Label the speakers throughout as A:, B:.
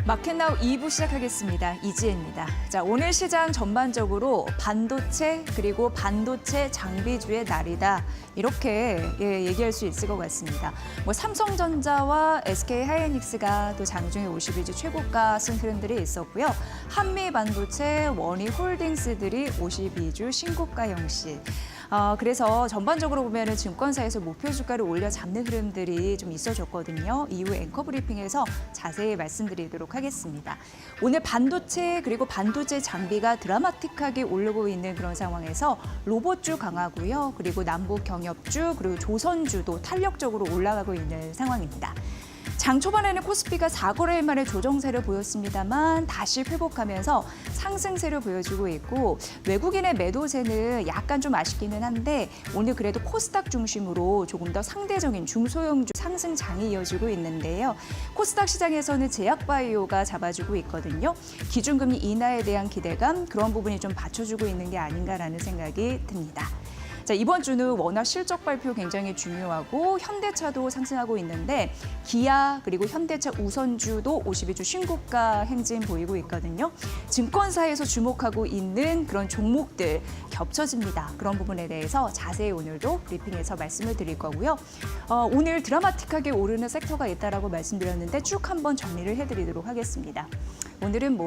A: 마켓나우 2부 시작하겠습니다. 이지혜입니다. 자, 오늘 시장 전반적으로 반도체 그리고 반도체 장비주의 날이다. 이렇게 얘기할 수 있을 것 같습니다. 삼성전자와 SK하이닉스가 또 장중에 52주 최고가 쓴 흐름들이 있었고요. 한미반도체, 원희홀딩스들이 52주 신고가 형식. 그래서 전반적으로 보면은 증권사에서 목표 주가를 올려 잡는 흐름들이 좀 있어졌거든요. 이후 앵커 브리핑에서 자세히 말씀드리도록 하겠습니다. 오늘 반도체 그리고 반도체 장비가 드라마틱하게 오르고 있는 그런 상황에서 로봇주 강하고요. 그리고 남북 경협주 그리고 조선주도 탄력적으로 올라가고 있는 상황입니다. 장 초반에는 코스피가 4거래일 만에 조정세를 보였습니다만 다시 회복하면서 상승세를 보여주고 있고 외국인의 매도세는 약간 좀 아쉽기는 한데 오늘 그래도 코스닥 중심으로 조금 더 상대적인 중소형주 상승장이 이어지고 있는데요. 코스닥 시장에서는 제약바이오가 잡아주고 있거든요. 기준금리 인하에 대한 기대감 그런 부분이 좀 받쳐주고 있는 게 아닌가라는 생각이 듭니다. 자, 이번 주는 워낙 실적 발표 굉장히 중요하고 현대차도 상승하고 있는데 기아 그리고 현대차 우선주도 52주 신고가 행진 보이고 있거든요. 증권사에서 주목하고 있는 그런 종목들 겹쳐집니다. 그런 부분에 대해서 자세히 오늘도 브리핑에서 말씀을 드릴 거고요. 오늘 드라마틱하게 오르는 섹터가 있다라고 말씀드렸는데 쭉 한번 정리를 해드리도록 하겠습니다. 오늘은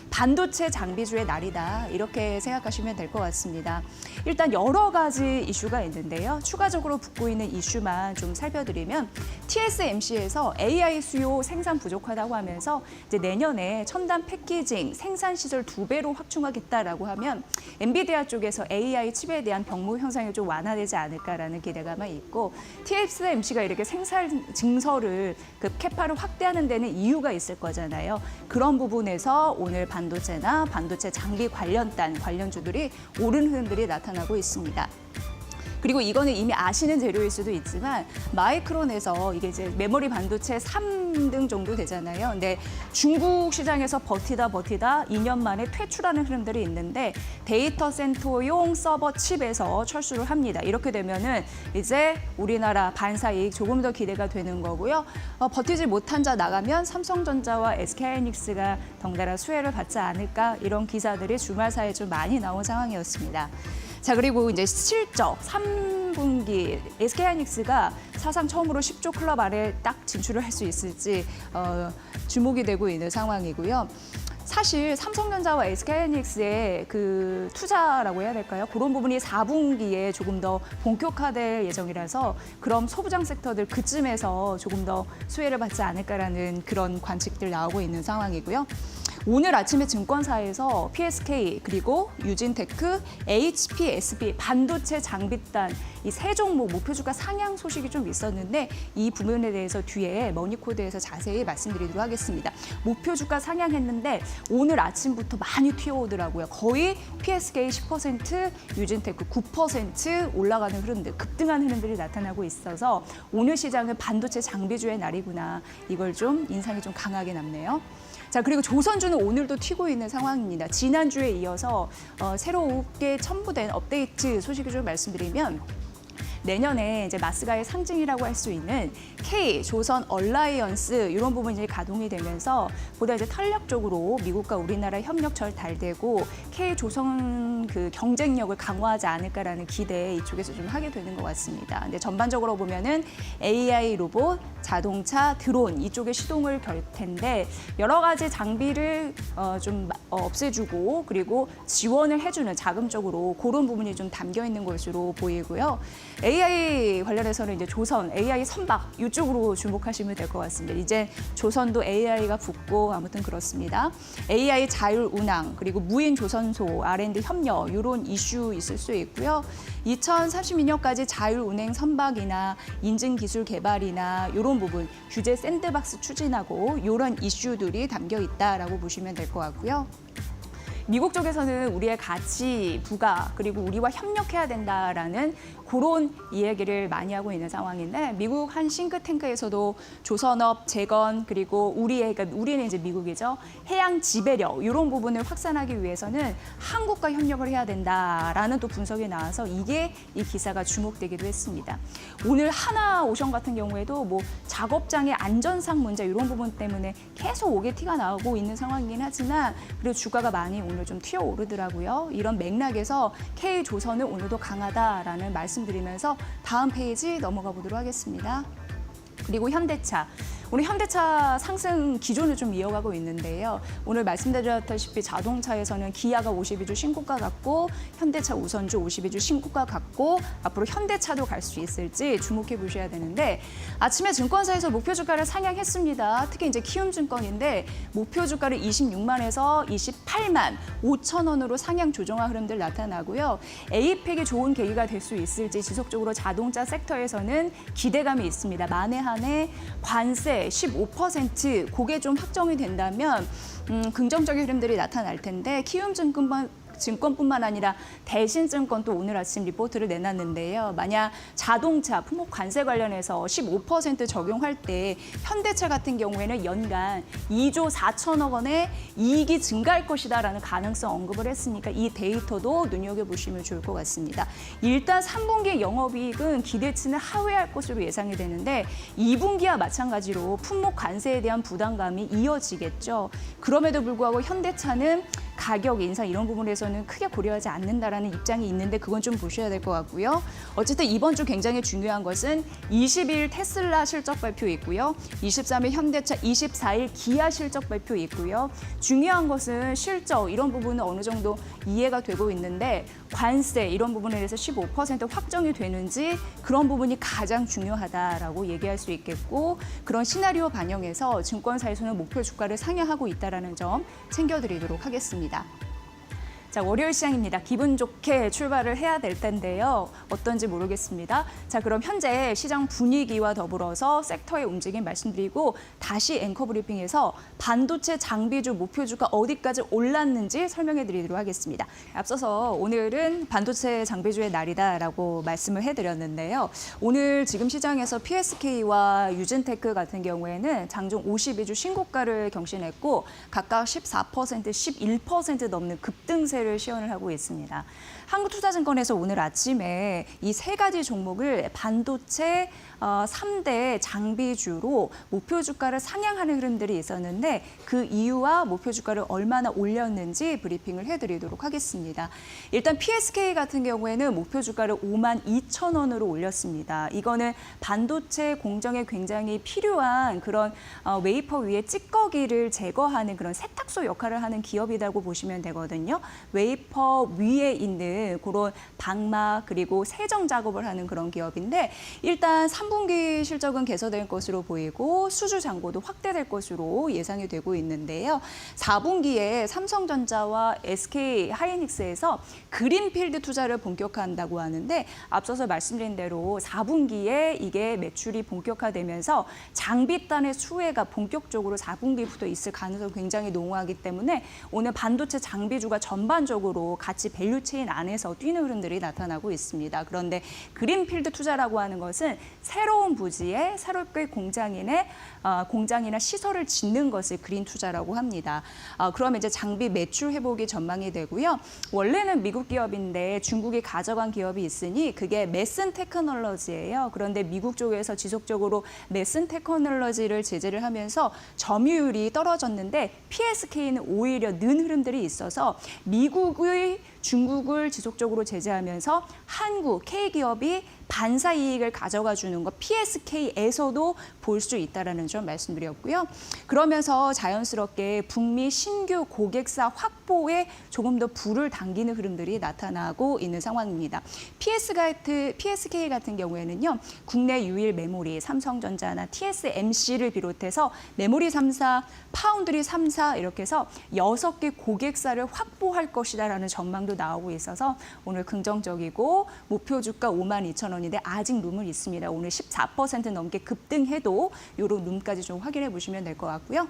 A: 반도체 장비주의 날이다 이렇게 생각하시면 될 것 같습니다. 일단 여러 가지 이슈가 있는데요. 추가적으로 붙고 있는 이슈만 좀 살펴드리면 TSMC에서 AI 수요 생산 부족하다고 하면서 이제 내년에 첨단 패키징 생산 시설 2배로 확충하겠다라고 하면 엔비디아 쪽에서 AI 칩에 대한 병목 현상이 좀 완화되지 않을까라는 기대감이 있고 TSMC가 이렇게 생산 증설을 캐파를 확대하는 데는 이유가 있을 거잖아요. 그런 부분에서 오늘 반도체나 반도체 장비 관련주들이 오른 흐름들이 나타나고 있습니다. 그리고 이거는 이미 아시는 재료일 수도 있지만 마이크론에서 이게 이제 메모리 반도체 3등 정도 되잖아요. 근데 중국 시장에서 버티다 2년 만에 퇴출하는 흐름들이 있는데 데이터 센터용 서버 칩에서 철수를 합니다. 이렇게 되면은 이제 우리나라 반사이익 조금 더 기대가 되는 거고요. 버티지 못한 자 나가면 삼성전자와 SK하이닉스가 덩달아 수혜를 받지 않을까 이런 기사들이 주말 사이에 좀 많이 나온 상황이었습니다. 자, 그리고 이제 실적 3분기 SK하이닉스가 사상 처음으로 10조 클럽 안에 딱 진출을 할 수 있을지 주목이 되고 있는 상황이고요. 사실 삼성전자와 SK하이닉스의 그 투자라고 해야 될까요? 그런 부분이 4분기에 조금 더 본격화될 예정이라서 그럼 소부장 섹터들 그쯤에서 조금 더 수혜를 받지 않을까라는 그런 관측들 나오고 있는 상황이고요. 오늘 아침에 증권사에서 PSK 그리고 유진테크, HPSB, 반도체 장비단 이 세 종목 목표 주가 상향 소식이 좀 있었는데 이 부분에 대해서 뒤에 머니코드에서 자세히 말씀드리도록 하겠습니다. 목표 주가 상향했는데 오늘 아침부터 많이 튀어오더라고요. 거의 PSK 10%, 유진테크 9% 올라가는 흐름들, 급등한 흐름들이 나타나고 있어서 오늘 시장은 반도체 장비주의 날이구나. 이걸 좀 인상이 좀 강하게 남네요. 자, 그리고 조선주는 오늘도 튀고 있는 상황입니다. 지난주에 이어서 새롭게 첨부된 업데이트 소식을 좀 말씀드리면 내년에 이제 마스가의 상징이라고 할 수 있는 K 조선 얼라이언스 이런 부분이 가동이 되면서 보다 이제 탄력적으로 미국과 우리나라 협력 절달되고 K 조선 그 경쟁력을 강화하지 않을까라는 기대 이쪽에서 좀 하게 되는 것 같습니다. 근데 전반적으로 보면은 AI 로봇, 자동차, 드론 이쪽에 시동을 걸 텐데 여러 가지 장비를 좀 없애주고 그리고 지원을 해주는 자금적으로 그런 부분이 좀 담겨 있는 것으로 보이고요. AI 관련해서는 이제 조선, AI 선박 이쪽으로 주목하시면 될 것 같습니다. 이제 조선도 AI가 붙고 아무튼 그렇습니다. AI 자율 운항 그리고 무인 조선소, R&D 협력 이런 이슈 있을 수 있고요. 2032년까지 자율 운행 선박이나 인증 기술 개발이나 이런 부분 규제 샌드박스 추진하고 이런 이슈들이 담겨 있다라고 보시면 될 것 같고요. 미국 쪽에서는 우리의 가치 부가 그리고 우리와 협력해야 된다라는 그런 이야기를 많이 하고 있는 상황인데 미국 한 싱크탱크에서도 조선업, 재건 그리고 그러니까 우리는 이제 미국이죠. 해양 지배력 이런 부분을 확산하기 위해서는 한국과 협력을 해야 된다라는 또 분석이 나와서 이게 이 기사가 주목되기도 했습니다. 오늘 하나오션 같은 경우에도 뭐 작업장의 안전상 문제 이런 부분 때문에 계속 오게티가 나오고 있는 상황이긴 하지만 그리고 주가가 많이 오늘 좀 튀어오르더라고요. 이런 맥락에서 K조선은 오늘도 강하다라는 말씀드리면서 다음 페이지 넘어가 보도록 하겠습니다. 그리고 현대차. 오늘 현대차 상승 기조는 좀 이어가고 있는데요. 오늘 말씀드렸다시피 자동차에서는 기아가 52주 신고가 같고 현대차 우선주 52주 신고가 같고 앞으로 현대차도 갈 수 있을지 주목해 보셔야 되는데 아침에 증권사에서 목표 주가를 상향했습니다. 특히 이제 키움증권인데 목표 주가를 26만에서 28만 5천 원으로 상향 조정한 흐름들 나타나고요. 에이펙이 좋은 계기가 될 수 있을지 지속적으로 자동차 섹터에서는 기대감이 있습니다. 만에 한해 관세 15% 그게 좀 확정이 된다면 긍정적인 흐름들이 나타날 텐데 키움증권뿐만 아니라 대신증권도 오늘 아침 리포트를 내놨는데요. 만약 자동차 품목 관세 관련해서 15% 적용할 때 현대차 같은 경우에는 연간 2조 4천억 원의 이익이 증가할 것이다라는 가능성 언급을 했으니까 이 데이터도 눈여겨보시면 좋을 것 같습니다. 일단 3분기 영업이익은 기대치는 하회할 것으로 예상이 되는데 2분기와 마찬가지로 품목 관세에 대한 부담감이 이어지겠죠. 그럼에도 불구하고 현대차는 가격 인상 이런 부분에서는 크게 고려하지 않는다라는 입장이 있는데 그건 좀 보셔야 될 것 같고요. 어쨌든 이번 주 굉장히 중요한 것은 20일 테슬라 실적 발표 있고요. 23일 현대차, 24일 기아 실적 발표 있고요. 중요한 것은 실적 이런 부분은 어느 정도 이해가 되고 있는데 관세 이런 부분에 대해서 15% 확정이 되는지 그런 부분이 가장 중요하다라고 얘기할 수 있겠고 그런 시나리오 반영해서 증권사에서는 목표 주가를 상향하고 있다는 점 챙겨드리도록 하겠습니다. 자, 월요일 시장입니다. 기분 좋게 출발을 해야 될 텐데요. 어떤지 모르겠습니다. 자, 그럼 현재 시장 분위기와 더불어서 섹터의 움직임 말씀드리고 다시 앵커 브리핑에서 반도체 장비주 목표주가 어디까지 올랐는지 설명해 드리도록 하겠습니다. 앞서서 오늘은 반도체 장비주의 날이다라고 말씀을 해드렸는데요. 오늘 지금 시장에서 PSK와 유진테크 같은 경우에는 장중 52주 신고가를 경신했고 각각 14%, 11% 넘는 급등세 를 시연을 하고 있습니다. 한국투자증권에서 오늘 아침에 이 세 가지 종목을 반도체 3대 장비주로 목표 주가를 상향하는 흐름들이 있었는데 그 이유와 목표 주가를 얼마나 올렸는지 브리핑을 해드리도록 하겠습니다. 일단 PSK 같은 경우에는 목표 주가를 5만 2천 원으로 올렸습니다. 이거는 반도체 공정에 굉장히 필요한 그런 웨이퍼 위에 찌꺼기를 제거하는 그런 세탁소 역할을 하는 기업이라고 보시면 되거든요. 웨이퍼 위에 있는 그런 방막 그리고 세정 작업을 하는 그런 기업인데 일단 3분기 실적은 개선될 것으로 보이고 수주 잔고도 확대될 것으로 예상이 되고 있는데요. 4분기에 삼성전자와 SK 하이닉스에서 그린필드 투자를 본격화한다고 하는데 앞서서 말씀드린 대로 4분기에 이게 매출이 본격화되면서 장비단의 수혜가 본격적으로 4분기부터 있을 가능성이 굉장히 농후하기 때문에 오늘 반도체 장비주가 전반적으로 같이 밸류체인 안에서 뛰는 흐름들이 나타나고 있습니다. 그런데 그린필드 투자라고 하는 것은 새로운 부지에 새롭게 공장이나 시설을 짓는 것을 그린 투자라고 합니다. 그러면 이제 장비 매출 회복이 전망이 되고요. 원래는 미국 기업인데 중국이 가져간 기업이 있으니 그게 메슨 테크놀로지예요. 그런데 미국 쪽에서 지속적으로 메슨 테크놀로지를 제재를 하면서 점유율이 떨어졌는데 PSK는 오히려 는 흐름들이 있어서 미국의 중국을 지속적으로 제재하면서 한국 K기업이 반사 이익을 가져가 주는 것 PSK에서도 볼 수 있다는 점 말씀드렸고요. 그러면서 자연스럽게 북미 신규 고객사 확보에 조금 더 불을 당기는 흐름들이 나타나고 있는 상황입니다. PSK 같은 경우에는요. 국내 유일 메모리, 삼성전자나 TSMC를 비롯해서 메모리 3사, 파운드리 3사 이렇게 해서 6개 고객사를 확보할 것이다라는 전망도 나오고 있어서 오늘 긍정적이고 목표 주가 5만 2천 원인데 아직 룸은 있습니다. 오늘 14% 넘게 급등해도 이런 룸까지 좀 확인해 보시면 될 것 같고요.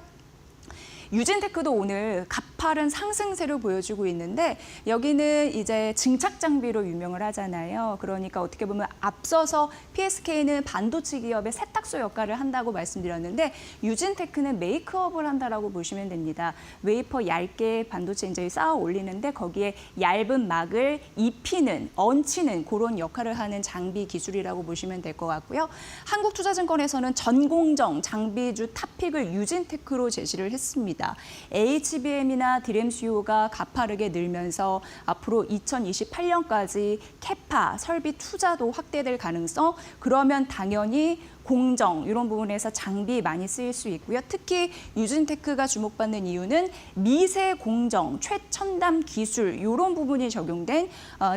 A: 유진테크도 오늘 가파른 상승세를 보여주고 있는데 여기는 이제 증착 장비로 유명을 하잖아요. 그러니까 어떻게 보면 앞서서 PSK는 반도체 기업의 세탁소 역할을 한다고 말씀드렸는데 유진테크는 메이크업을 한다라고 보시면 됩니다. 웨이퍼 얇게 반도체 이제 쌓아 올리는데 거기에 얇은 막을 입히는, 얹히는 그런 역할을 하는 장비 기술이라고 보시면 될 것 같고요. 한국투자증권에서는 전공정 장비주 탑픽을 유진테크로 제시를 했습니다. HBM이나 DRAM 수요가 가파르게 늘면서 앞으로 2028년까지 캐파, 설비 투자도 확대될 가능성, 그러면 당연히 공정 이런 부분에서 장비 많이 쓰일 수 있고요. 특히 유진테크가 주목받는 이유는 미세 공정, 최첨단 기술 이런 부분이 적용된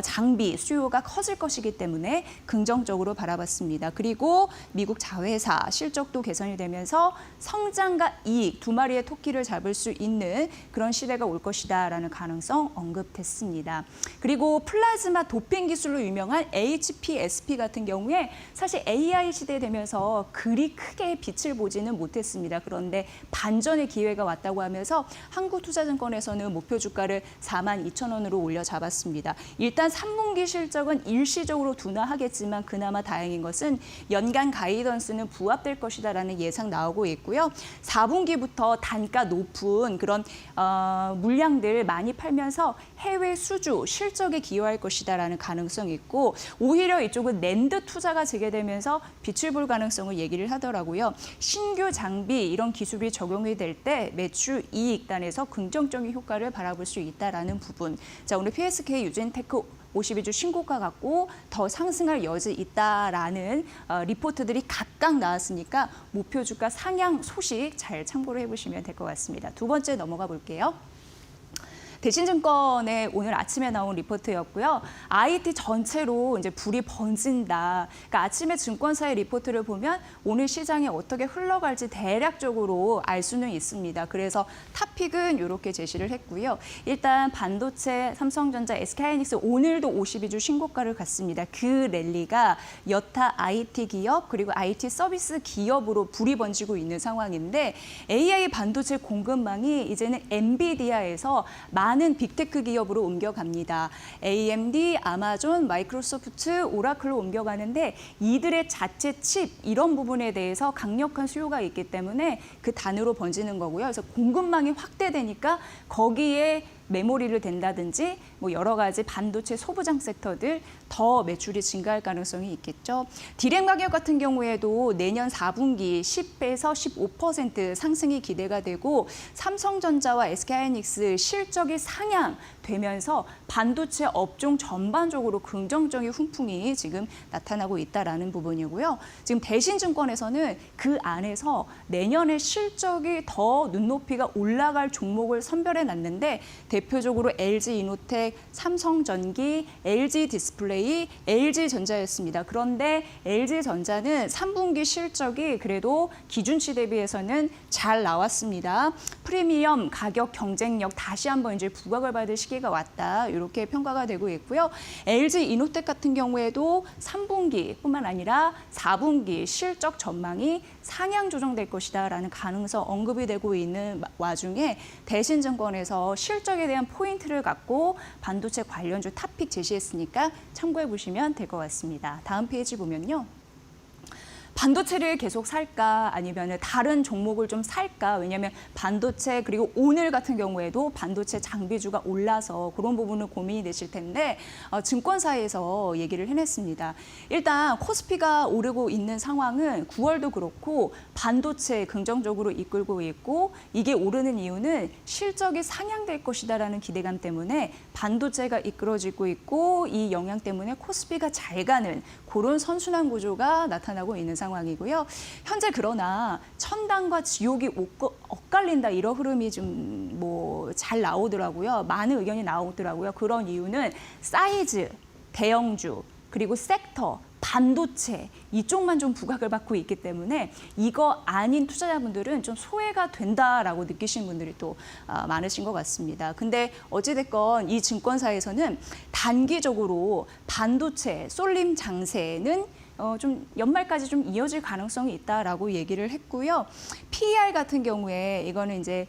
A: 장비 수요가 커질 것이기 때문에 긍정적으로 바라봤습니다. 그리고 미국 자회사 실적도 개선이 되면서 성장과 이익 두 마리의 토끼를 잡을 수 있는 그런 시대가 올 것이다라는 가능성 언급됐습니다. 그리고 플라즈마 도핑 기술로 유명한 HPSP 같은 경우에 사실 AI 시대 되면서 그리 크게 빛을 보지는 못했습니다. 그런데 반전의 기회가 왔다고 하면서 한국투자증권에서는 목표 주가를 42,000원으로 올려 잡았습니다. 일단 3분기 실적은 일시적으로 둔화하겠지만 그나마 다행인 것은 연간 가이던스는 부합될 것이다라는 예상 나오고 있고요. 4분기부터 단가 높은 그런 물량들 많이 팔면서 해외 수주 실적에 기여할 것이다라는 가능성이 있고 오히려 이쪽은 낸드 투자가 재개되면서 빛을 볼 가능성을 얘기를 하더라고요. 신규 장비 이런 기술이 적용이 될 때 매출 이익단에서 긍정적인 효과를 바라볼 수 있다라는 부분. 자, 오늘 PSK 유진테크 52주 신고가 갖고 더 상승할 여지 있다라는 리포트들이 각각 나왔으니까 목표 주가 상향 소식 잘 참고를 해보시면 될 것 같습니다. 두 번째 넘어가 볼게요. 대신증권의 오늘 아침에 나온 리포트였고요. IT 전체로 이제 불이 번진다. 그러니까 아침에 증권사의 리포트를 보면 오늘 시장이 어떻게 흘러갈지 대략적으로 알 수는 있습니다. 그래서 탑픽은 이렇게 제시를 했고요. 일단 반도체, 삼성전자, SK하이닉스 오늘도 52주 신고가를 갔습니다. 그 랠리가 여타 IT 기업 그리고 IT 서비스 기업으로 불이 번지고 있는 상황인데 AI 반도체 공급망이 이제는 엔비디아에서 많은 빅테크 기업으로 옮겨갑니다. AMD, 아마존, 마이크로소프트, 오라클로 옮겨가는데 이들의 자체 칩 이런 부분에 대해서 강력한 수요가 있기 때문에 그 단으로 번지는 거고요. 그래서 공급망이 확대되니까 거기에 메모리를 댄다든지 뭐 여러 가지 반도체 소부장 섹터들 더 매출이 증가할 가능성이 있겠죠. 디램 가격 같은 경우에도 내년 4분기 10배에서 15% 상승이 기대가 되고 삼성전자와 SK하이닉스 실적이 상향되면서 반도체 업종 전반적으로 긍정적인 훈풍이 지금 나타나고 있다라는 부분이고요. 지금 대신증권에서는 그 안에서 내년에 실적이 더 눈높이가 올라갈 종목을 선별해 놨는데 대표적으로 LG이노텍, 삼성전기, LG디스플레이, LG전자였습니다. 그런데 LG전자는 3분기 실적이 그래도 기준치 대비해서는 잘 나왔습니다. 프리미엄 가격 경쟁력 다시 한번 이제 부각을 받을 시기가 왔다. 이렇게 평가가 되고 있고요. LG이노텍 같은 경우에도 3분기뿐만 아니라 4분기 실적 전망이 상향 조정될 것이다라는 가능성 언급이 되고 있는 와중에 대신증권에서 실적에 대한 포인트를 갖고 반도체 관련주 탑픽 제시했으니까 참고해 보시면 될 것 같습니다. 다음 페이지 보면요. 반도체를 계속 살까 아니면 다른 종목을 좀 살까? 왜냐하면 반도체 그리고 오늘 같은 경우에도 반도체 장비주가 올라서 그런 부분은 고민이 되실 텐데 증권사에서 얘기를 해냈습니다. 일단 코스피가 오르고 있는 상황은 9월도 그렇고 반도체 긍정적으로 이끌고 있고 이게 오르는 이유는 실적이 상향될 것이다라는 기대감 때문에 반도체가 이끌어지고 있고 이 영향 때문에 코스피가 잘 가는 그런 선순환 구조가 나타나고 있는 상황이고요. 현재 그러나 천당과 지옥이 엇갈린다 이런 흐름이 좀 뭐 잘 나오더라고요. 많은 의견이 나오더라고요. 그런 이유는 사이즈, 대형주, 그리고 섹터, 반도체 이쪽만 좀 부각을 받고 있기 때문에 이거 아닌 투자자분들은 좀 소외가 된다라고 느끼시는 분들이 또 많으신 것 같습니다. 근데 어찌됐건 이 증권사에서는 단기적으로 반도체 쏠림 장세는 좀 연말까지 좀 이어질 가능성이 있다라고 얘기를 했고요. PER 같은 경우에 이거는 이제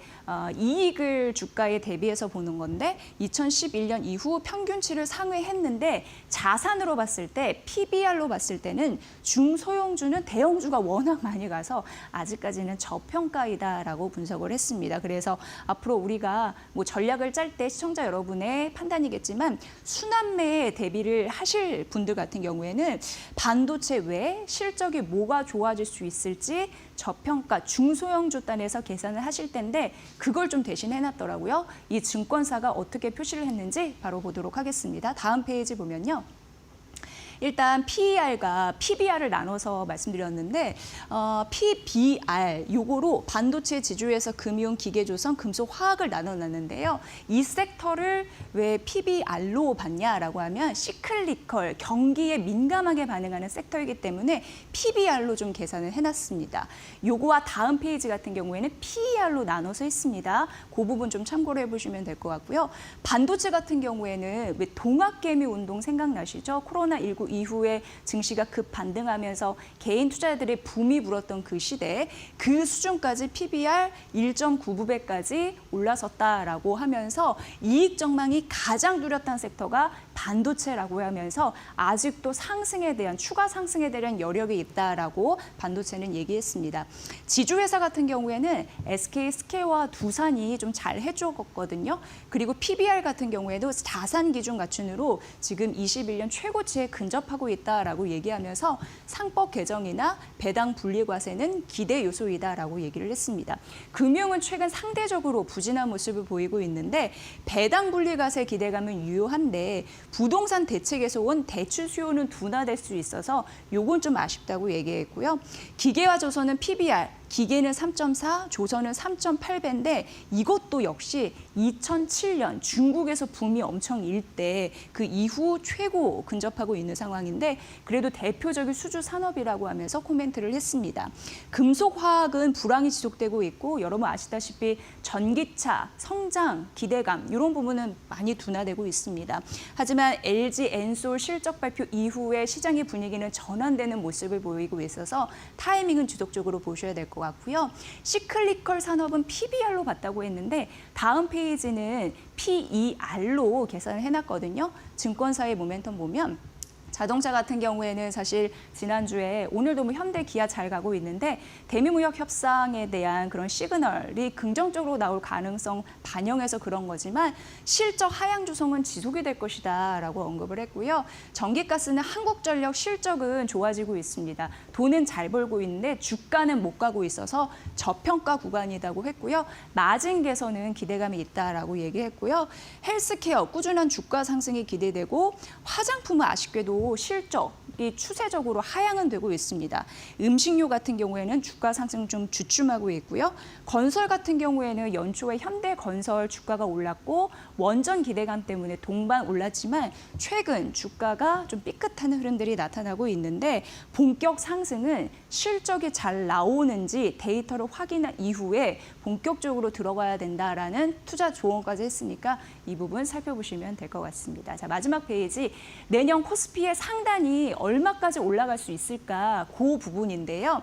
A: 이익을 주가에 대비해서 보는 건데 2011년 이후 평균치를 상회했는데 자산으로 봤을 때 PBR로 봤을 때는 중소형주는 대형주가 워낙 많이 가서 아직까지는 저평가이다라고 분석을 했습니다. 그래서 앞으로 우리가 뭐 전략을 짤 때 시청자 여러분의 판단이겠지만 순환매에 대비를 하실 분들 같은 경우에는 반도체 외에 실적이 뭐가 좋아질 수 있을지 저평가 중소형주 단에서 계산을 하실 텐데 그걸 좀 대신 해놨더라고요. 이 증권사가 어떻게 표시를 했는지 바로 보도록 하겠습니다. 다음 페이지 보면요. 일단 PER과 PBR을 나눠서 말씀드렸는데 PBR 요거로 반도체 지주에서 금융, 기계조선, 금속, 화학을 나눠놨는데요. 이 섹터를 왜 PBR로 봤냐라고 하면 시클리컬, 경기에 민감하게 반응하는 섹터이기 때문에 PBR로 좀 계산을 해놨습니다. 요거와 다음 페이지 같은 경우에는 PER로 나눠서 있습니다. 그 부분 좀 참고를 해보시면 될 것 같고요. 반도체 같은 경우에는 왜 동학개미 운동 생각나시죠? 코로나19 이후에 증시가 급 반등하면서 개인 투자자들의 붐이 불었던 그 시대에 그 수준까지 PBR 1.99배까지 올라섰다라고 하면서 이익 전망이 가장 뚜렷한 섹터가 반도체라고 하면서 아직도 상승에 대한 추가 상승에 대한 여력이 있다라고 반도체는 얘기했습니다. 지주회사 같은 경우에는 SK 스케와 두산이 좀 잘 해줬거든요. 그리고 PBR 같은 경우에도 자산 기준 갖춘으로 지금 21년 최고치에 근접하고 있다라고 얘기하면서 상법 개정이나 배당 분리 과세는 기대 요소이다라고 얘기를 했습니다. 금융은 최근 상대적으로 부진한 모습을 보이고 있는데 배당 분리 과세 기대감은 유효한데 부동산 대책에서 온 대출 수요는 둔화될 수 있어서 요건 좀 아쉽다고 얘기했고요. 기계와 조선은 PBR, 기계는 3.4, 조선은 3.8배인데 이것도 역시 2007년 중국에서 붐이 엄청 일 때 그 이후 최고 근접하고 있는 상황인데 그래도 대표적인 수주 산업이라고 하면서 코멘트를 했습니다. 금속화학은 불황이 지속되고 있고 여러분 아시다시피 전기차, 성장, 기대감 이런 부분은 많이 둔화되고 있습니다. 하지만 LG 엔솔 실적 발표 이후에 시장의 분위기는 전환되는 모습을 보이고 있어서 타이밍은 지속적으로 보셔야 될 것 같고요. 시클리컬 산업은 PBR로 봤다고 했는데 다음 페이지는 PER로 계산을 해놨거든요. 증권사의 모멘텀 보면 자동차 같은 경우에는 사실 지난주에 오늘도 뭐 현대, 기아 잘 가고 있는데 대미무역 협상에 대한 그런 시그널이 긍정적으로 나올 가능성 반영해서 그런 거지만 실적 하향 조성은 지속이 될 것이다라고 언급을 했고요. 전기가스는 한국전력 실적은 좋아지고 있습니다. 돈은 잘 벌고 있는데 주가는 못 가고 있어서 저평가 구간이라고 했고요. 마진 개선은 기대감이 있다라고 얘기했고요. 헬스케어 꾸준한 주가 상승이 기대되고 화장품은 아쉽게도 실적이 추세적으로 하향은 되고 있습니다. 음식료 같은 경우에는 주가 상승 좀 주춤하고 있고요. 건설 같은 경우에는 연초에 현대건설 주가가 올랐고 원전 기대감 때문에 동반 올랐지만 최근 주가가 좀 삐끗한 흐름들이 나타나고 있는데 본격 상승은 실적이 잘 나오는지 데이터를 확인한 이후에 본격적으로 들어가야 된다라는 투자 조언까지 했으니까 이 부분 살펴보시면 될 것 같습니다. 자, 마지막 페이지 내년 코스피의 상단이 얼마까지 올라갈 수 있을까 그 부분인데요.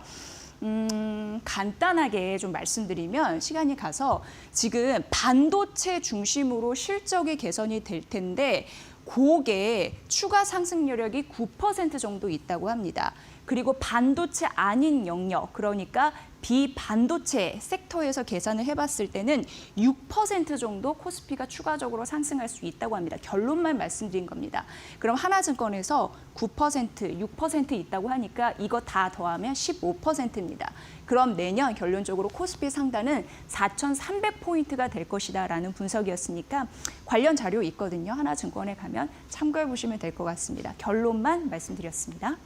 A: 간단하게 좀 말씀드리면 시간이 가서 지금 반도체 중심으로 실적이 개선이 될 텐데 그게 추가 상승 여력이 9% 정도 있다고 합니다. 그리고 반도체 아닌 영역, 그러니까 비반도체 섹터에서 계산을 해봤을 때는 6% 정도 코스피가 추가적으로 상승할 수 있다고 합니다. 결론만 말씀드린 겁니다. 그럼 하나증권에서 9%, 6% 있다고 하니까 이거 다 더하면 15%입니다. 그럼 내년 결론적으로 코스피 상단은 4,300포인트가 될 것이다라는 분석이었으니까 관련 자료 있거든요. 하나증권에 가면 참고해 보시면 될 것 같습니다. 결론만 말씀드렸습니다.